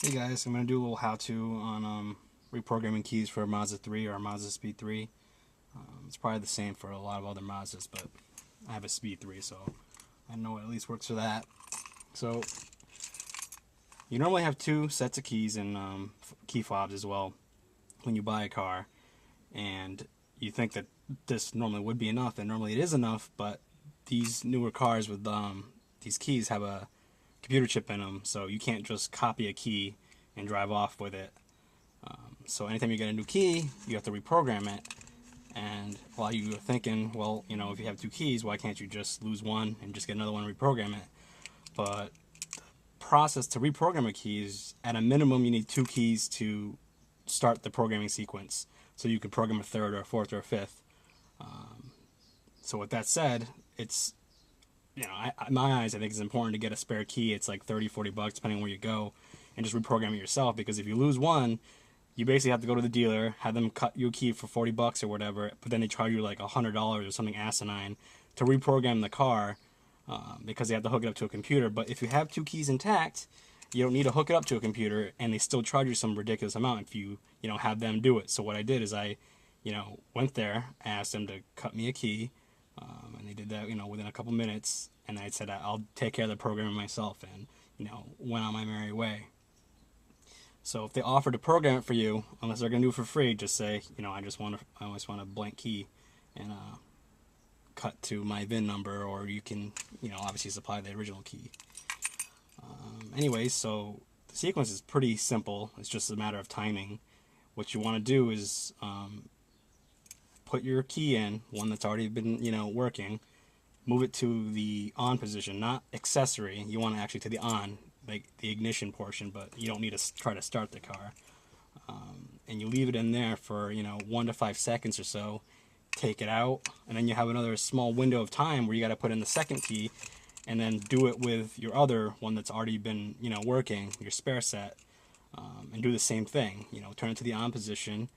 Hey guys, I'm going to do a little how-to on reprogramming keys for Mazda 3 or Mazdaspeed 3. It's probably the same for a lot of other Mazdas, but I have a Speed 3, so I know it at least works for that. So you normally have two sets of keys and key fobs as well when you buy a car, and you think that this normally would be enough, and normally it is enough, but these newer cars with these keys have a computer chip in them, so you can't just copy a key and drive off with it. So anytime you get a new key, you have to reprogram it. And while you are thinking, well, you know, if you have two keys, why can't you just lose one and just get another one and reprogram it? But the process to reprogram a key is, at a minimum, you need two keys to start the programming sequence, so you can program a third or a fourth or a fifth. So with that said, it's, you know, in my eyes, I think it's important to get a spare key. It's like $30-40 depending on where you go, and just reprogram it yourself, because if you lose one, you basically have to go to the dealer, have them cut you a key for $40 or whatever, but then they charge you like $100 or something asinine to reprogram the car, because they have to hook it up to a computer. But if you have two keys intact, you don't need to hook it up to a computer, and they still charge you some ridiculous amount if you have them do it. So what I did is I went there, asked them to cut me a key, and they did that within a couple minutes, and I said I'll take care of the programming myself, and went on my merry way. So if they offer to program it for you, unless they're gonna do it for free, just say, I always want a blank key, and cut to my VIN number, or you can obviously supply the original key. Anyways, so the sequence is pretty simple. It's just a matter of timing. What you want to do is put your key in, one that's already been working, move it to the on position, not accessory. You want it actually to the on, like the ignition portion, but you don't need to try to start the car. And you leave it in there for 1 to 5 seconds or so. Take it out, and then you have another small window of time where you got to put in the second key, and then do it with your other one that's already been working, your spare set, and do the same thing. Turn it to the on position,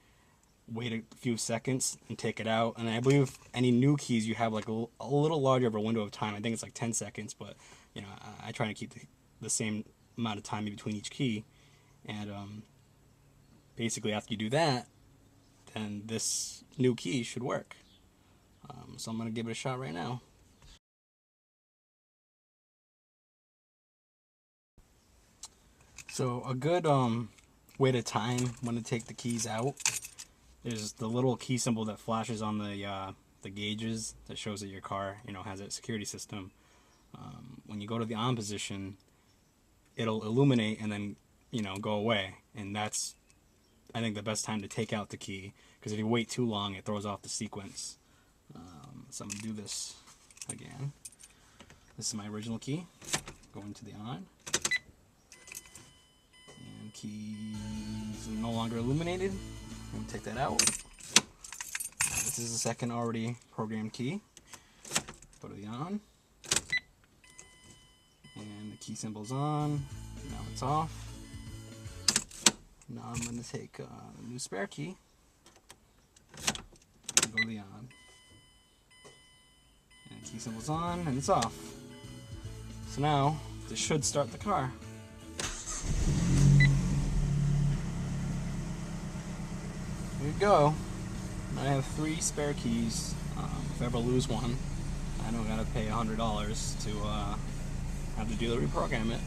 wait a few seconds, and take it out. And I believe any new keys you have like a little larger of a window of time. I think it's like 10 seconds, but I try to keep the same amount of time in between each key. And basically after you do that, then this new key should work. So I'm going to give it a shot right now. So a good way to time when to take the keys out is the little key symbol that flashes on the gauges that shows that your car has a security system. When you go to the on position, it'll illuminate and then go away, and that's, I think, the best time to take out the key, because if you wait too long, it throws off the sequence. So I'm going to do this again. This is my original key. Go into the on. And keys are no longer illuminated. I'm going to take that out. Now, this is the second already programmed key. Go to the on. And the key symbol's on. Now it's off. Now I'm going to take a new spare key and go to the on. And the key symbol's on, and it's off. So now this should start the car. There you go. I have 3 spare keys. If I ever lose one, I don't gotta pay $100 to have the dealer reprogram it.